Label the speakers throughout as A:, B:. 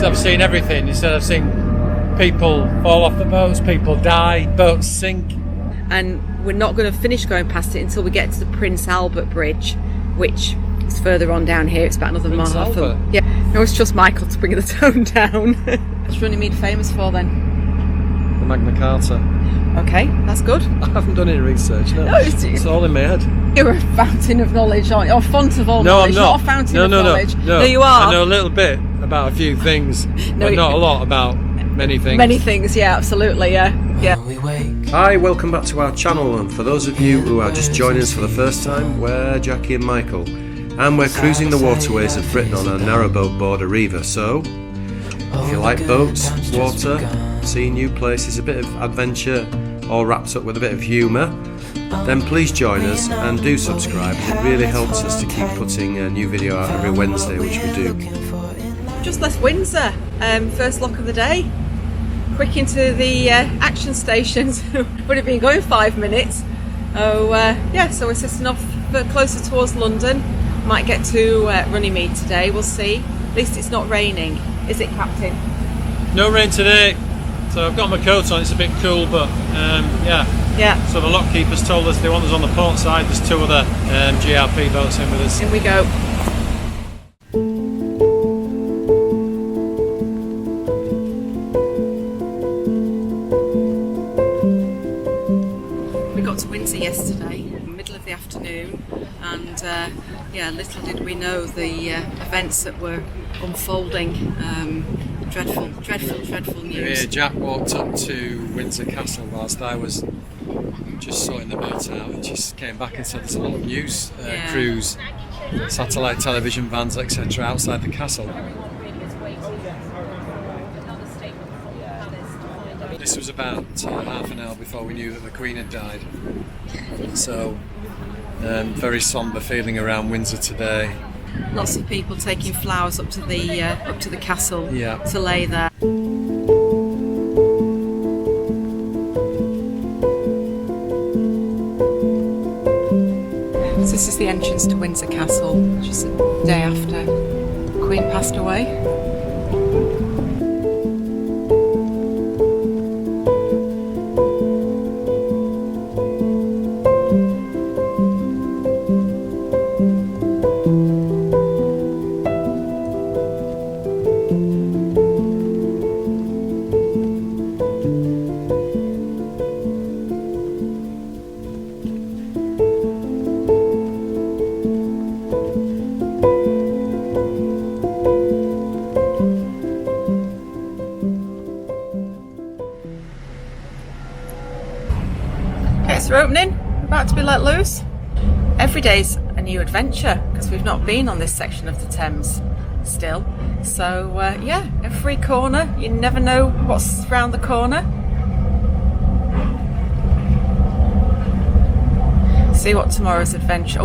A: I've seen everything. He said I've seen people fall off the boats, people die, boats sink.
B: And we're not going to finish going past it until we get to the Prince Albert Bridge, which is further on down here. It's about another
A: Prince
B: mile.
A: Albert?
B: Yeah, I always trust Michael to bring the tone down. What's Runnymede famous for then?
A: The Magna Carta.
B: Okay, that's good.
A: I haven't done any research, no.
B: No,
A: it's all in my head.
B: You're a fountain of knowledge, aren't you? Or font of all knowledge,
A: I'm not.
B: not a fountain of knowledge.
A: No,
B: you are.
A: I know a little bit about a few things, but not a lot about many things.
B: Many things, yeah, absolutely, yeah.
A: Hi, welcome back to our channel, and for those of you who are just joining us for the first time, we're Jackie and Michael, and we're cruising the waterways of Britain on a narrowboat Border Reiver. So, if you like boats, water, seeing new places, a bit of adventure, all wrapped up with a bit of humour, then please join us and do subscribe. It really helps us to keep putting a new video out every Wednesday, which we do.
B: Just left Windsor, first lock of the day. Quick into the action stations. Would have been going 5 minutes. Yeah, so we're setting off closer towards London. Might get to Runnymede today, we'll see. At least it's not raining, is it, Captain?
A: No rain today, so I've got my coat on. It's a bit cool, but yeah. So the lockkeepers told us they want us on the port side. There's 2 other GRP boats in with us.
B: In we go. We got to Windsor yesterday, middle of the afternoon, and yeah, little did we know the events that were unfolding. Dreadful news.
A: Yeah, Jack walked up to Windsor Castle whilst I was just sorting the boat out, and just came back and said there's a lot of news crews, satellite television vans, etc. outside the castle. This was about half an hour before we knew that the Queen had died. So very sombre feeling around Windsor today.
B: Lots of people taking flowers up to the castle to lay there. So this is the entrance to Windsor Castle, just the day after the Queen passed away. We're opening, we're about to be let loose. Every day's a new adventure because we've not been on this section of the Thames still. So yeah, every corner, you never know what's around the corner. See what tomorrow's adventure,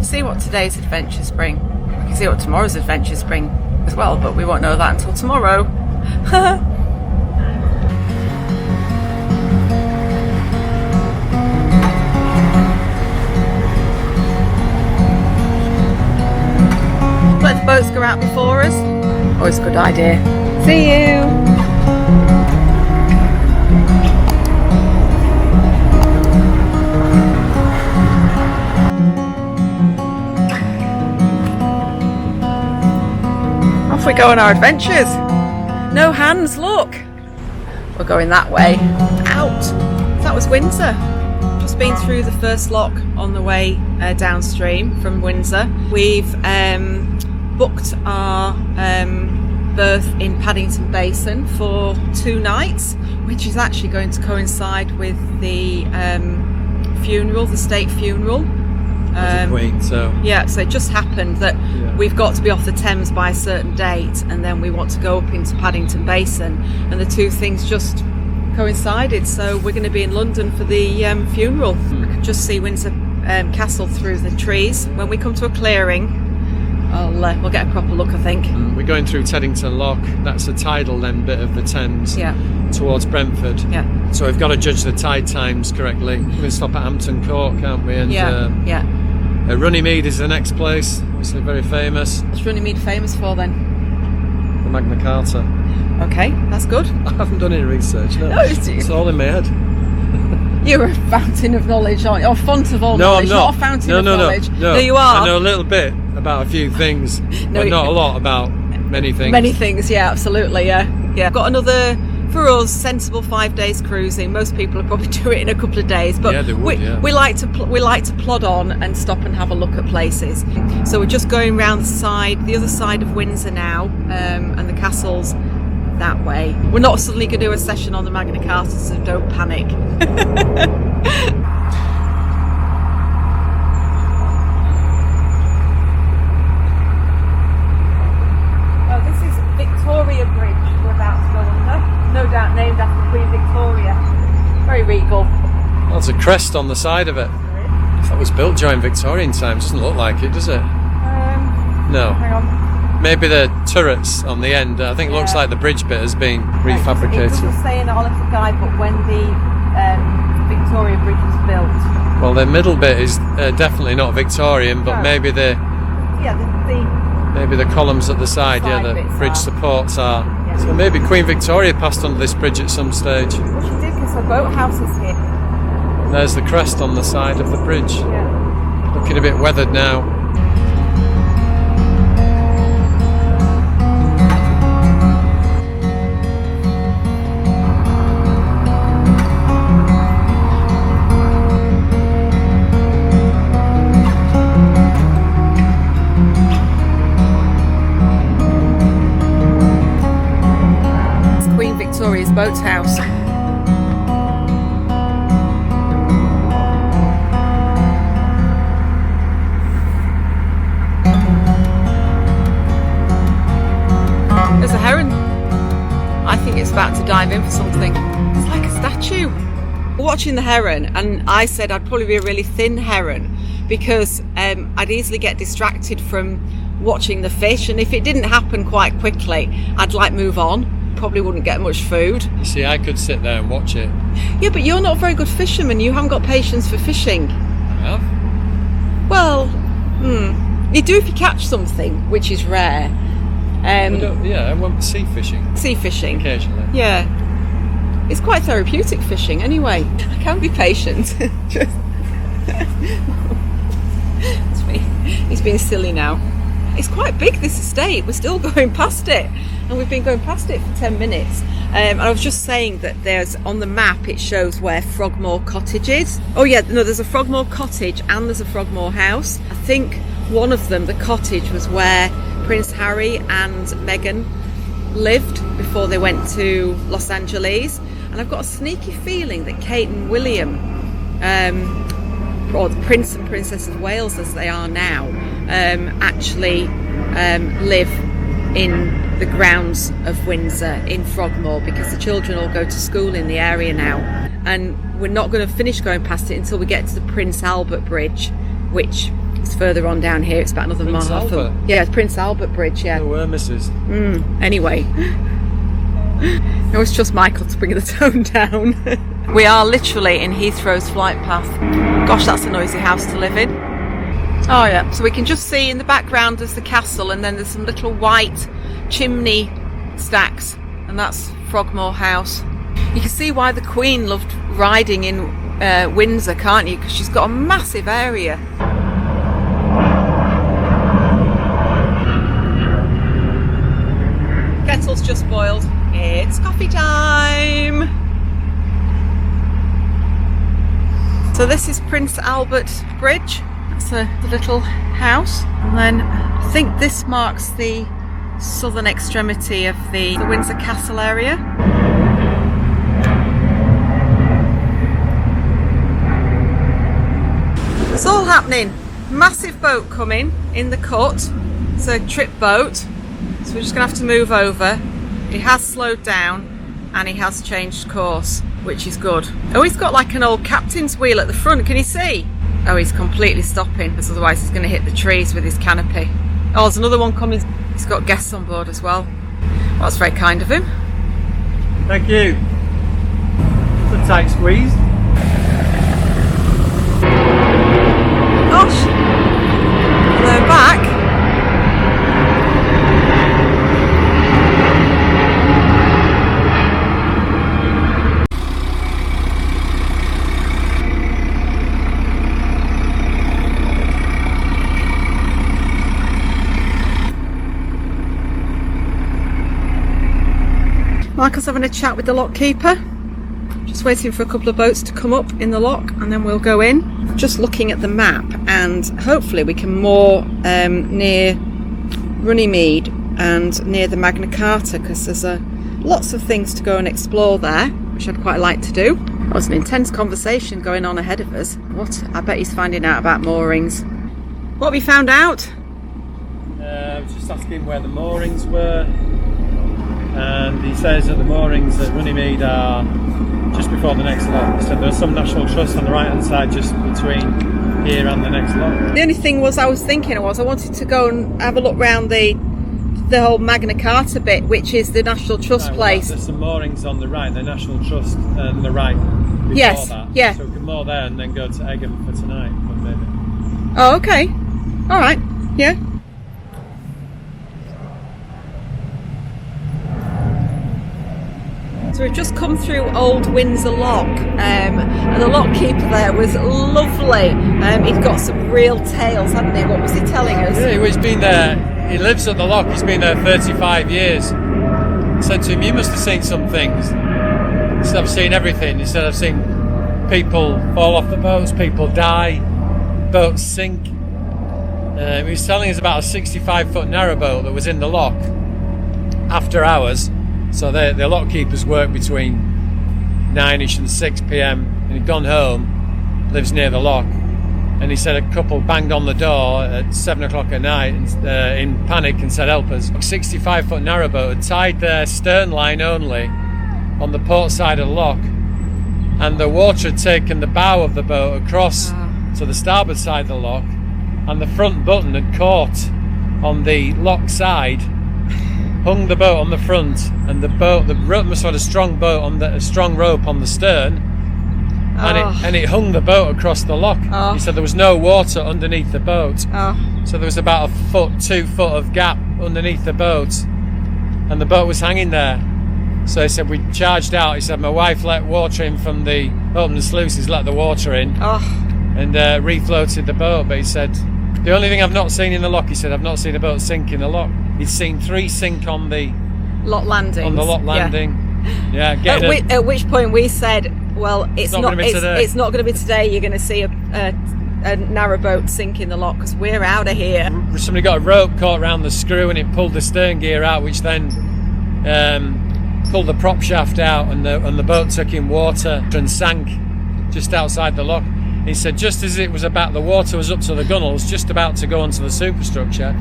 B: see what today's adventures bring. We can see what tomorrow's adventures bring as well, but we won't know that until tomorrow. Let the boats go out before us. Always a good idea. See you! Off we go on our adventures. No hands, look! We're going that way. Out! That was Windsor. Just been through the first lock on the way downstream from Windsor. We've booked our berth in Paddington Basin for 2 nights, which is actually going to coincide with the funeral, the state funeral.
A: Queen, so
B: yeah, so it just happened that we've got to be off the Thames by a certain date, and then we want to go up into Paddington Basin, and the 2 things just coincided. So we're going to be in London for the funeral. I can just see Windsor Castle through the trees. When we come to a clearing, we'll get a proper look, I think.
A: We're going through Teddington Lock. That's the tidal then bit of the Thames towards Brentford.
B: Yeah.
A: So we've got to judge the tide times correctly. We can stop at Hampton Court, can't we? And Runnymede is the next place. Obviously very famous.
B: What's Runnymede famous for then?
A: the Magna Carta.
B: Okay, that's good.
A: I haven't done any research, no.
B: No,
A: It's all in my head.
B: You're a fountain of knowledge, aren't you? Or font of all
A: No,
B: knowledge,
A: I'm not.
B: not a fountain of knowledge.
A: No,
B: you are.
A: I know a little bit about a few things, but not a lot about many things.
B: Many things, yeah, absolutely, yeah. Got another, for us, sensible 5 days cruising. Most people would probably do it in a couple of days, but
A: yeah, they would,
B: we like to plod on and stop and have a look at places. So we're just going round the other side of Windsor now, and the castle's that way. We're not suddenly going to do a session on the Magna Carta, so don't panic. Oh, this is Victoria Bridge we're about to go under. No doubt named after Queen Victoria. Very regal.
A: Well, there's a crest on the side of it. If that was built during Victorian times, doesn't look like it, does it? No.
B: Hang on.
A: Maybe the turrets on the end. I think it looks like the bridge bit has been refabricated.
B: It doesn't say in our little guide, but when the Victoria Bridge was built.
A: Well, the middle bit is definitely not Victorian, but maybe the columns at the side, the bridge supports are. Yeah. So maybe Queen Victoria passed under this bridge at some stage.
B: Well, she did, because her boathouse is here.
A: There's the crest on the side of the bridge.
B: Yeah.
A: Looking a bit weathered now.
B: Victoria's boathouse. There's a heron. I think it's about to dive in for something. It's like a statue. We're watching the heron, and I said I'd probably be a really thin heron because I'd easily get distracted from watching the fish, and if it didn't happen quite quickly, I'd like move on. Probably wouldn't get much food.
A: You see, I could sit there and watch it.
B: Yeah, but you're not a very good fisherman. You haven't got patience for fishing.
A: I have.
B: Well, you do if you catch something, which is rare.
A: I went sea fishing.
B: Sea fishing.
A: Occasionally.
B: Yeah. It's quite therapeutic fishing anyway. I can be patient. It's me. He's being silly now. It's quite big, this estate. We're still going past it. And we've been going past it for 10 minutes. And I was just saying that there's, on the map, it shows where Frogmore Cottage is. Oh yeah, no, there's a Frogmore Cottage and there's a Frogmore House. I think one of them, the cottage, was where Prince Harry and Meghan lived before they went to Los Angeles. And I've got a sneaky feeling that Kate and William, or the Prince and Princess of Wales as they are now, actually live in the grounds of Windsor in Frogmore, because the children all go to school in the area now, and we're not going to finish going past it until we get to the Prince Albert Bridge, which is further on down here. It's about another
A: Prince
B: mile.
A: Albert?
B: Yeah, it's Prince Albert Bridge, yeah.
A: No, Mrs.
B: Anyway, I always trust Michael to bring the tone down. We are literally in Heathrow's flight path. Gosh, that's a noisy house to live in. Oh yeah, so we can just see in the background there's the castle, and then there's some little white chimney stacks, and that's Frogmore House. You can see why the Queen loved riding in Windsor, can't you? Because she's got a massive area. Kettle's just boiled. It's coffee time! So this is Prince Albert Bridge. That's the little house, and then I think this marks the southern extremity of the Windsor Castle area. It's all happening. Massive boat coming in the cut. It's a trip boat, so we're just going to have to move over. He has slowed down and he has changed course, which is good. Oh, he's got like an old captain's wheel at the front, can you see? Oh, he's completely stopping, because otherwise he's going to hit the trees with his canopy. Oh, there's another one coming. He's got guests on board as well. Well, that's very kind of him.
A: Thank you. It's a tight squeeze.
B: Gosh. And they're back. Michael's having a chat with the lock keeper. Just waiting for a couple of boats to come up in the lock and then we'll go in. Just looking at the map and hopefully we can moor near Runnymede and near the Magna Carta, because there's lots of things to go and explore there, which I'd quite like to do. That was an intense conversation going on ahead of us. What? I bet he's finding out about moorings. What have you found out?
C: I was just asking where the moorings were, and he says that the moorings at Runnymede are just before the next lock. So there's some National Trust on the right hand side just between here and the next lock.
B: The only thing was I wanted to go and have a look round the whole Magna Carta bit, which is the National Trust place.
C: There's some moorings on the right, the National Trust on the right before
B: yes,
C: that.
B: Yeah.
C: So we can moor there and then go to Egham for tonight, maybe.
B: Oh, okay. All right. Yeah. So we've just come through Old Windsor Lock, and the lock keeper there was lovely. He'd got some real tales, hadn't he? What was he telling us?
C: Yeah, he's been there. He lives at the lock. He's been there 35 years. I said to him, "You must have seen some things." He said, "I've seen everything." He said, "I've seen people fall off the boats, people die, boats sink." He was telling us about a 65-foot narrowboat that was in the lock after hours. So the lock keepers work between 9ish and 6 p.m. and he'd gone home, lives near the lock, and he said a couple banged on the door at 7 o'clock at night in panic and said, "Help us." A 65-foot narrowboat had tied their stern line only on the port side of the lock, and the water had taken the bow of the boat across to the starboard side of the lock, and the front button had caught on the lock side, hung the boat on the front, and the rope must have had a strong rope on the stern, and it hung the boat across the lock. He said there was no water underneath the boat, so there was about 2 foot of gap underneath the boat, and the boat was hanging there. So he said we charged out. He said my wife let water in from the opened the sluices, let the water in, and refloated the boat. But he said the only thing I've not seen in the lock, he said, I've not seen a boat sink in the lock. He's seen 3 sink on the
B: lock landing.
C: Yeah.
B: At which point we said, well, it's not going to be today. You're going to see a narrowboat sink in the lock because we're out of here.
C: Somebody got a rope caught around the screw and it pulled the stern gear out, which then pulled the prop shaft out, and the boat took in water and sank just outside the lock. He said just as it was about, the water was up to the gunnels, just about to go onto the superstructure,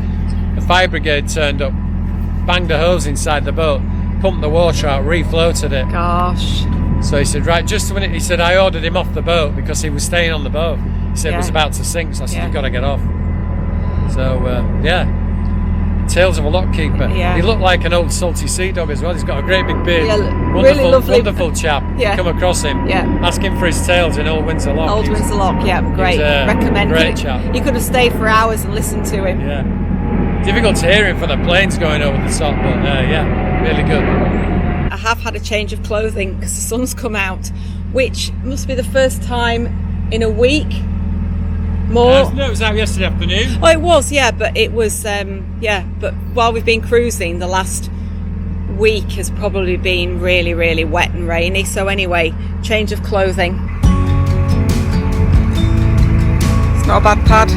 C: the fire brigade turned up, banged a hose inside the boat, pumped the water out, refloated it.
B: Gosh.
C: So he said, right, just a minute. He said, I ordered him off the boat because he was staying on the boat. He said it was about to sink, so I said, you've got to get off. So, tales of a lock keeper.
B: Yeah.
C: He looked like an old salty sea dog as well. He's got a great big beard.
B: Really lovely.
C: Wonderful chap.
B: Yeah.
C: Come across him.
B: Yeah.
C: Ask him for his tales in Old Windsor Lock.
B: Old Windsor Lock, yeah, great. Recommend.
C: Great chap.
B: You could have stayed for hours and listened to him.
C: Yeah. Difficult to hear him for the planes going over the top, but really good.
B: I have had a change of clothing because the sun's come out, which must be the first time in a week. More.
C: No, it was out yesterday afternoon.
B: Oh, it was, yeah, but it was, but while we've been cruising, the last week has probably been really, really wet and rainy. So anyway, change of clothing. It's not a bad pad.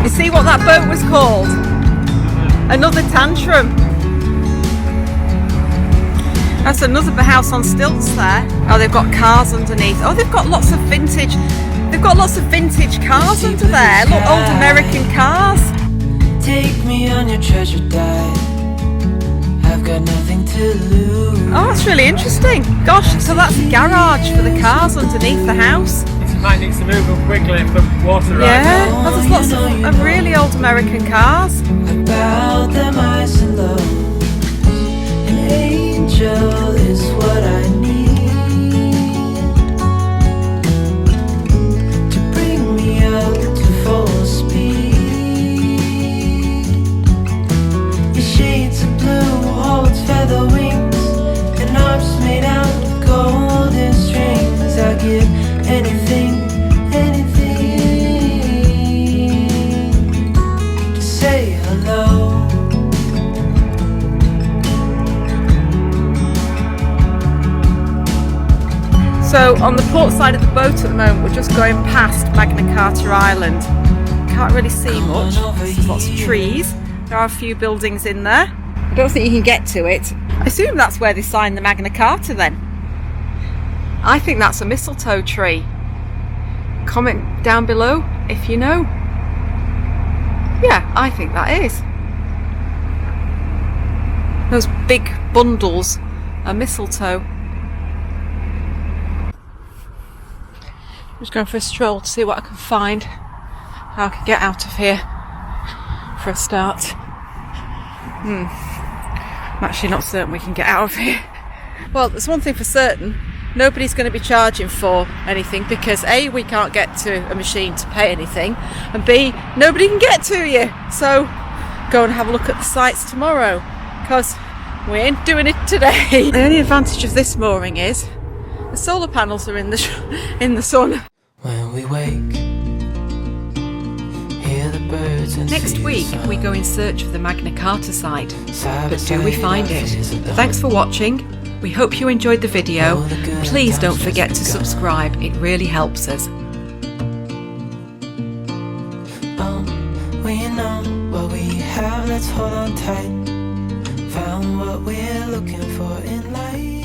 B: You see what that boat was called? Another Tantrum. That's another house on stilts there. Oh, they've got cars underneath. Oh, they've got lots of vintage. They've got lots of vintage cars under there. Look, old American cars.
D: Take me on your treasure dive. I've got nothing to lose.
B: Oh, that's really interesting. Gosh, so that's a garage for the cars underneath the house.
C: It might need to move up quickly for water.
B: Yeah, well, there's lots of really old American cars.
D: About them ice and love. An angel is what I need to bring me up to full speed. The shades of blue holds feather wings and arms made out of golden strings. I give anything, anything.
B: at the moment. We're just going past Magna Carta Island. Can't really see much. There's lots of trees. There are a few buildings in there. I don't think you can get to it. I assume that's where they signed the Magna Carta then. I think that's a mistletoe tree. Comment down below if you know. Yeah, I think that is. Those big bundles are mistletoe. I'm just going for a stroll to see what I can find. How I can get out of here for a start. I'm actually not certain we can get out of here. Well, there's one thing for certain. Nobody's going to be charging for anything because A, we can't get to a machine to pay anything, and B, nobody can get to you. So go and have a look at the sights tomorrow because we ain't doing it today. The only advantage of this mooring is the solar panels are in the sun.
D: When we wake, hear the birds and
B: Next week we go in search of the Magna Carta site, but do we find it? Thanks for watching. We hope you enjoyed the video. Please don't forget to subscribe, it really helps us.
D: We know what we have, let's hold on tight. Found what we're looking for in life.